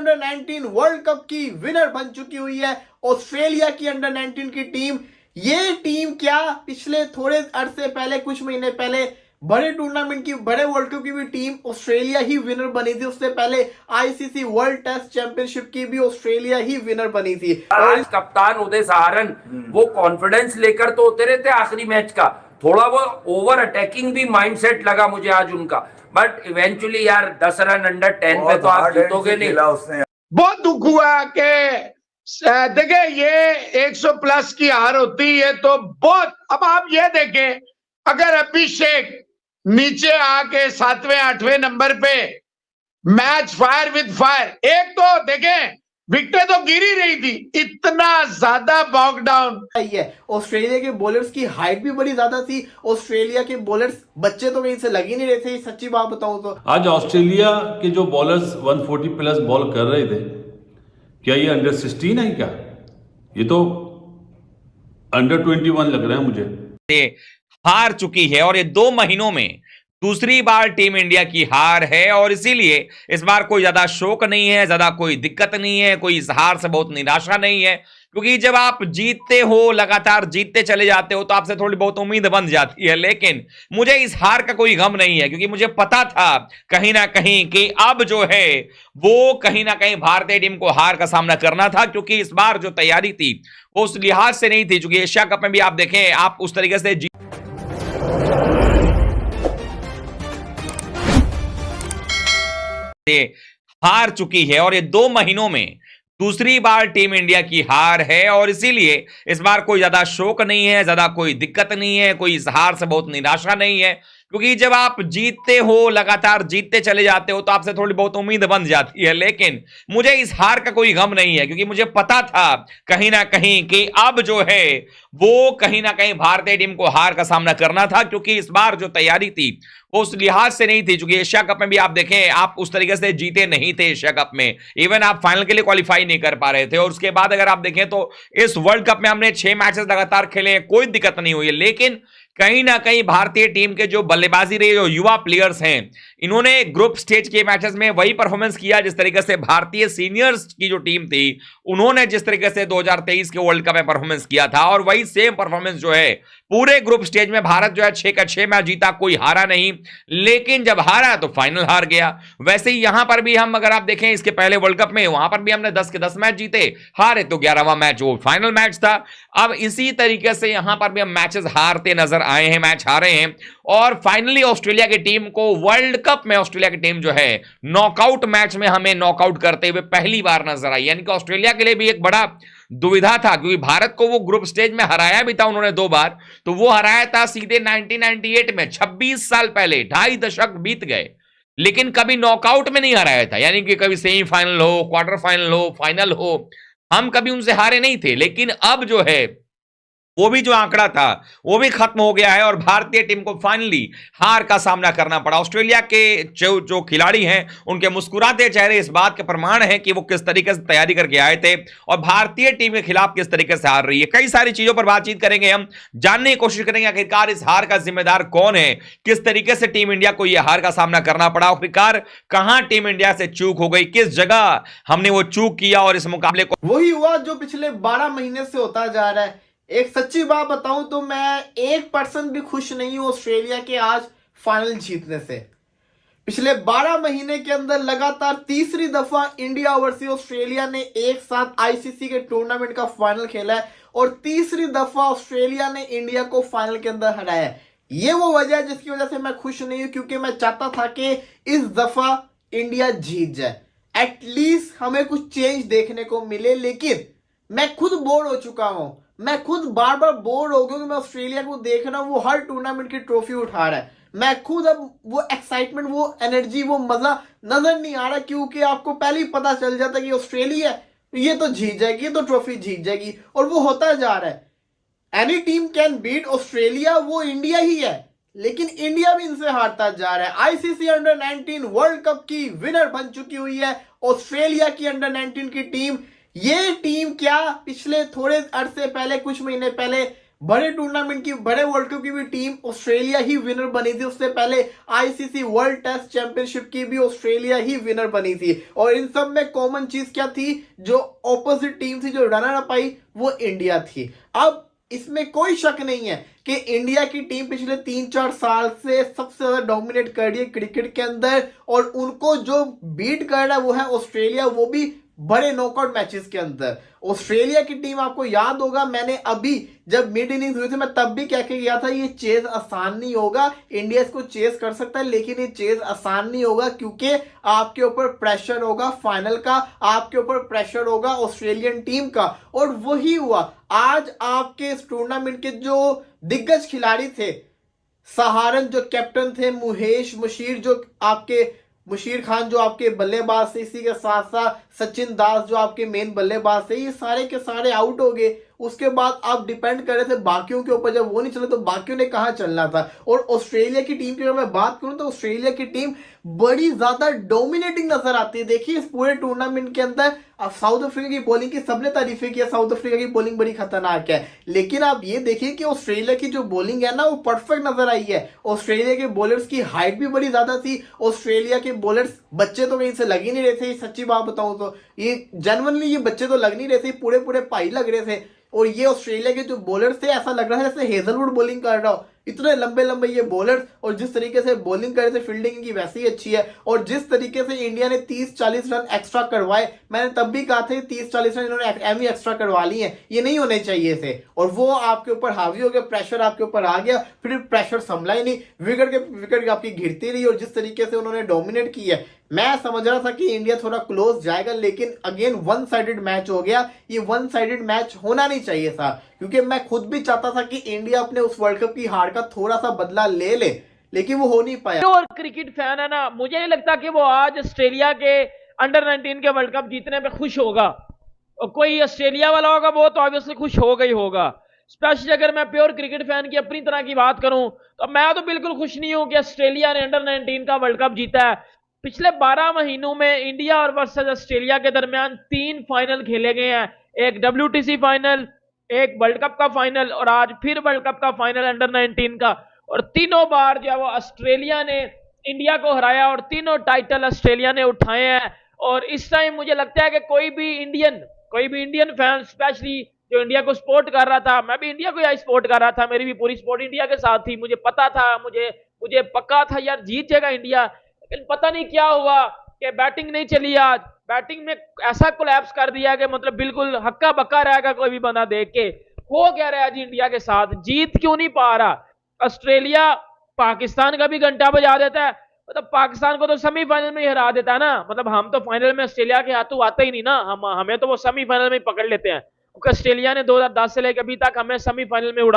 Under 19 world cup की winner बन चुकी हुई है ऑस्ट्रेलिया की अंडर 19 की टीम। ये टीम क्या पिछले थोड़े अरसे पहले, कुछ महीने पहले बड़े टूर्नामेंट की, बड़े वर्ल्ड कप की भी टीम ऑस्ट्रेलिया ही विनर बनी थी। उससे पहले आईसीसी वर्ल्ड टेस्ट चैंपियनशिप की भी ऑस्ट्रेलिया ही विनर बनी थी। आज कप्तान उदय सहारन वो कॉन्फिडेंस लेकर तो उतरे थे आखिरी मैच का, थोड़ा वो ओवर अटैकिंग भी माइंडसेट लगा मुझे आज उनका, बट इवेंचुअली यार 10 रन अंडर 10 पे तो आप जीतोगे नहीं। बहुत दुख हुआ कि देखिए ये 100 प्लस की हार होती है तो बहुत। अब आप ये देखें, अगर अभिषेक नीचे आके 7वें 8वें नंबर पे मैच फायर विद फायर, एक तो देखें विकेटें तो गिर ही रही थी, इतना ज्यादा बॉक डाउन है। ऑस्ट्रेलिया के बॉलर्स की हाइट भी बड़ी ज्यादा थी। ऑस्ट्रेलिया के बॉलर्स बच्चे तो कहीं से लग ही नहीं रहे थे, सच्ची बात बताऊं तो। आज ऑस्ट्रेलिया के जो बॉलर्स 140 प्लस बॉल कर रहे थे, क्या ये अंडर 16 है क्या? ये तो अंडर 21 लग रहा है मुझे। हार चुकी है और ये 2 महीनों में दूसरी बार टीम इंडिया की हार है और इसीलिए इस बार कोई ज्यादा शोक नहीं है, ज्यादा कोई दिक्कत नहीं है, कोई इस हार से बहुत निराशा नहीं है, क्योंकि जब आप जीतते हो, लगातार जीतते चले जाते हो तो आपसे थोड़ी बहुत उम्मीद बन जाती है। लेकिन मुझे इस हार का कोई गम नहीं है, क्योंकि मुझे पता था कहीं ना कहीं कि अब जो है वो कहीं ना कहीं भारतीय टीम को हार का सामना करना था, क्योंकि इस बार जो तैयारी थी वो उस लिहाज से नहीं थी। क्योंकि एशिया कप में भी आप देखें, आप उस तरीके से हार चुकी है और ये 2 महीनों में दूसरी बार टीम इंडिया की हार है और इसीलिए इस बार कोई ज्यादा शोक नहीं है, ज्यादा कोई दिक्कत नहीं है, कोई इस हार से बहुत निराशा नहीं है, क्योंकि जब आप जीतते हो, लगातार जीतते चले जाते हो तो आपसे थोड़ी बहुत उम्मीद बन जाती है। लेकिन मुझे इस हार का कोई गम नहीं है, क्योंकि मुझे पता था कहीं ना कहीं कि अब जो है वो कहीं ना कहीं भारतीय टीम को हार का सामना करना था, क्योंकि इस बार जो तैयारी थी वो उस लिहाज से नहीं थी। क्योंकि एशिया कप में भी आप देखें, आप उस तरीके से जीते नहीं थे एशिया कप में, इवन आप फाइनल के लिए क्वालिफाई नहीं कर पा रहे थे। और उसके बाद अगर आप देखें तो इस वर्ल्ड कप में हमने 6 मैचेस लगातार खेले हैं, कोई दिक्कत नहीं हुई है। लेकिन कहीं ना कहीं भारतीय टीम के जो बल्लेबाजी रहे, जो युवा प्लेयर्स हैं, इन्होंने ग्रुप स्टेज के मैचेस में वही परफॉर्मेंस किया जिस तरीके से भारतीय सीनियर्स की जो टीम थी उन्होंने जिस तरीके से 2023 के वर्ल्ड कप में परफॉर्मेंस किया था, और वही सेम परफॉर्मेंस जो है पूरे ग्रुप स्टेज में भारत जो है 6 का 6 मैच जीता, कोई हारा नहीं। लेकिन जब हारा तो फाइनल हार गया। वैसे ही यहां पर भी हम अगर आप देखें इसके पहले वर्ल्ड कप में, वहां पर भी हमने 10 के 10 मैच जीते, हारे तो 11वां मैच वो फाइनल मैच था। अब इसी तरीके से यहां पर भी हम मैचेस हारते नजर आए हैं, मैच हारे हैं, और फाइनली ऑस्ट्रेलिया की टीम को वर्ल्ड कप में ऑस्ट्रेलिया की टीम जो है नॉकआउट मैच में हमें नॉकआउट करते हुए पहली बार नजर आई। यानी कि ऑस्ट्रेलिया के लिए भी एक बड़ा दुविधा था, क्योंकि भारत को वो ग्रुप स्टेज में हराया भी था उन्होंने 2 बार, तो वो हराया था सीधे 1998 में, 26 साल पहले, 2.5 दशक बीत गए, लेकिन कभी नॉकआउट में नहीं हराया था। यानी कि कभी सेमीफाइनल हो, क्वार्टर फाइनल हो, फाइनल हो, हम कभी उनसे हारे नहीं थे। लेकिन अब जो है वो भी जो आंकड़ा था वो भी खत्म हो गया है और भारतीय टीम को फाइनली हार का सामना करना पड़ा। ऑस्ट्रेलिया के जो खिलाड़ी हैं उनके मुस्कुराते चेहरे इस बात के प्रमाण है कि वो किस तरीके से तैयारी करके आए थे और भारतीय टीम के खिलाफ किस तरीके से हार रही है। कई सारी चीजों पर बातचीत करेंगे, हम जानने की कोशिश करेंगे आखिरकार इस हार का जिम्मेदार कौन है, किस तरीके से टीम इंडिया को यह हार का सामना करना पड़ा, आखिरकार कहां टीम इंडिया से चूक हो गई, किस जगह हमने वो चूक किया और इस मुकाबले को वही हुआ जो पिछले 12 महीने से होता जा रहा है। एक सच्ची बात बताऊं तो मैं 1% भी खुश नहीं हूं ऑस्ट्रेलिया के आज फाइनल जीतने से। पिछले 12 महीने के अंदर लगातार तीसरी दफा इंडिया वर्सेस ऑस्ट्रेलिया ने एक साथ आईसीसी के टूर्नामेंट का फाइनल खेला है और तीसरी दफा ऑस्ट्रेलिया ने इंडिया को फाइनल के अंदर हराया है। ये वो वजह है जिसकी वजह से मैं खुश नहीं हूं, क्योंकि मैं चाहता था कि इस दफा इंडिया जीत जाए, एटलीस्ट हमें कुछ चेंज देखने को मिले। लेकिन मैं खुद बोर हो चुका हूं, मैं खुद बार बार बोर हो गया कि मैं ऑस्ट्रेलिया को देख रहा हूं, वो हर टूर्नामेंट की ट्रॉफी उठा रहा है। मैं खुद अब वो एक्साइटमेंट, वो एनर्जी, वो मजा नजर नहीं आ रहा, क्योंकि आपको पहले ही पता चल जाता कि ऑस्ट्रेलिया ये तो जीत जाएगी, ये तो ट्रॉफी जीत जाएगी, और वो होता जा रहा है। Any team can beat Australia, वो इंडिया ही है, लेकिन इंडिया भी इनसे हारता जा रहा है। आईसीसी अंडर 19 वर्ल्ड कप की विनर बन चुकी हुई है ऑस्ट्रेलिया की अंडर 19 की टीम। ये टीम क्या पिछले थोड़े अरसे पहले, कुछ महीने पहले बड़े टूर्नामेंट की, बड़े वर्ल्ड कप की भी टीम ऑस्ट्रेलिया ही विनर बनी थी। उससे पहले आईसीसी वर्ल्ड टेस्ट चैंपियनशिप की भी ऑस्ट्रेलिया ही विनर बनी थी। और इन सब में कॉमन चीज क्या थी? जो ऑपोजिट टीम थी, जो रनर अप आई, वो इंडिया थी। अब इसमें कोई शक नहीं है कि इंडिया की टीम पिछले 3-4 साल से सबसे ज्यादा डोमिनेट कर रही है क्रिकेट के अंदर, और उनको जो बीट कर रहा है वो है ऑस्ट्रेलिया, वो भी बड़े नॉकआउट मैचेस के अंदर। ऑस्ट्रेलिया की टीम, आपको याद होगा, मैंने अभी जब मिड इनिंग्स हुए थे, मैं तब भी कह के गया था ये चेज आसान नहीं होगा, इंडिया इसको चेज कर सकता है, लेकिन ये चेज आसान नहीं होगा, क्योंकि आपके ऊपर प्रेशर होगा फाइनल का, आपके ऊपर प्रेशर होगा ऑस्ट्रेलियन टीम का। और वही हुआ। आज आपके इस टूर्नामेंट के जो दिग्गज खिलाड़ी थे, सहारन जो कैप्टन थे, मुशीर जो आपके मुशीर खान जो आपके बल्लेबाज थे, इसी के साथ साथ सचिन दास जो आपके मेन बल्लेबाज थे, ये सारे के सारे आउट हो गए। उसके बाद आप डिपेंड कर रहे थे बाकियों के ऊपर। जब वो नहीं चले तो बाकियों ने कहां चलना था? और ऑस्ट्रेलिया की टीम की अगर मैं बात करूं तो ऑस्ट्रेलिया की टीम बड़ी ज्यादा डोमिनेटिंग नजर आती है। देखिए इस पूरे टूर्नामेंट के अंदर अब साउथ अफ्रीका की बॉलिंग की सबने तारीफें की, साउथ अफ्रीका की बॉलिंग बड़ी खतरनाक है, लेकिन आप ये देखिए कि ऑस्ट्रेलिया की जो बॉलिंग है ना, वो परफेक्ट नजर आई है। ऑस्ट्रेलिया के बॉलर्स की हाइट भी बड़ी ज्यादा थी। ऑस्ट्रेलिया के बॉलर्स, बच्चे तो कहीं से लग ही नहीं रहे थे, सच्ची बात बताऊं तो ये जेन्युइनली ये बच्चे तो लग नहीं रहे थे, पूरे पूरे भाई लग रहे थे। और ये ऑस्ट्रेलिया के जो बॉलर्स थे, ऐसा लग रहा है जैसे हेजलवुड बॉलिंग कर रहा हो, इतने लंबे लंबे ये बॉलर्स। और जिस तरीके से बॉलिंग कर रहे थे, फील्डिंग की वैसी ही अच्छी है। और जिस तरीके से इंडिया ने 30-40 रन एक्स्ट्रा करवाए, मैंने तब भी कहा था 30-40 रन इन्होंने एम ही एक्स्ट्रा करवा लिए हैं, ये नहीं होने चाहिए थे। और वो आपके ऊपर हावी हो गया, प्रेशर आपके ऊपर आ गया, फिर प्रेशर संभला ही नहीं, विकेट आपकी गिरती रही। और जिस तरीके से उन्होंने डोमिनेट किया है, मैं समझ रहा था कि इंडिया थोड़ा क्लोज जाएगा, लेकिन अगेन वन साइडेड मैच हो गया। ये वन साइडेड मैच होना नहीं चाहिए था, क्योंकि मैं खुद भी चाहता था कि इंडिया अपने उस वर्ल्ड कप की हार का थोड़ा सा बदला ले ले, लेकिन वो हो नहीं पाया। और क्रिकेट फैन है ना, मुझे नहीं लगता कि वो आज ऑस्ट्रेलिया के अंडर 19 के वर्ल्ड कप जीतने पे खुश होगा। और कोई ऑस्ट्रेलिया वाला होगा वो तो ऑब्वियसली खुश होगा ही होगा। स्पेशली अगर मैं प्योर क्रिकेट फैन की अपनी तरह की बात करूं तो मैं तो बिल्कुल खुश नहीं हूं कि ऑस्ट्रेलिया ने अंडर 19 का वर्ल्ड कप जीता है। पिछले 12 महीनों में इंडिया और वर्सेस ऑस्ट्रेलिया के दरमियान 3 फाइनल खेले गए हैं, एक WTC फाइनल, एक वर्ल्ड कप का फाइनल और आज फिर वर्ल्ड कप का फाइनल अंडर 19 का। और तीनों बार जो है वो ऑस्ट्रेलिया ने इंडिया को हराया और तीनों टाइटल ऑस्ट्रेलिया ने उठाए हैं। और इस टाइम मुझे लगता है कि कोई भी इंडियन फैन स्पेशली जो इंडिया को सपोर्ट कर रहा था, मैं भी इंडिया को ही सपोर्ट कर रहा था, मेरी भी पूरी सपोर्ट इंडिया के साथ थी, मुझे पता था, मुझे पक्का था यार जीत जाएगा इंडिया। लेकिन पता नहीं क्या हुआ कि बैटिंग नहीं चली। आज बैटिंग में ऐसा कोलैप्स कर दिया कि मतलब बिल्कुल हक्का बक्का रहेगा कोई भी बंदा देख के। हो क्या रहा है जी इंडिया के साथ, जीत क्यों नहीं पा रहा? ऑस्ट्रेलिया पाकिस्तान का भी घंटा बजा देता है, मतलब पाकिस्तान को तो सेमीफाइनल में ही हरा देता है ना। मतलब हम तो फाइनल में ऑस्ट्रेलिया के हाथों आते ही नहीं ना, हमें तो वो सेमीफाइनल में ही पकड़ लेते हैं। ऑस्ट्रेलिया ने 2010 से लेकर अभी तक हमें सेमीफाइनल में उड़ाया।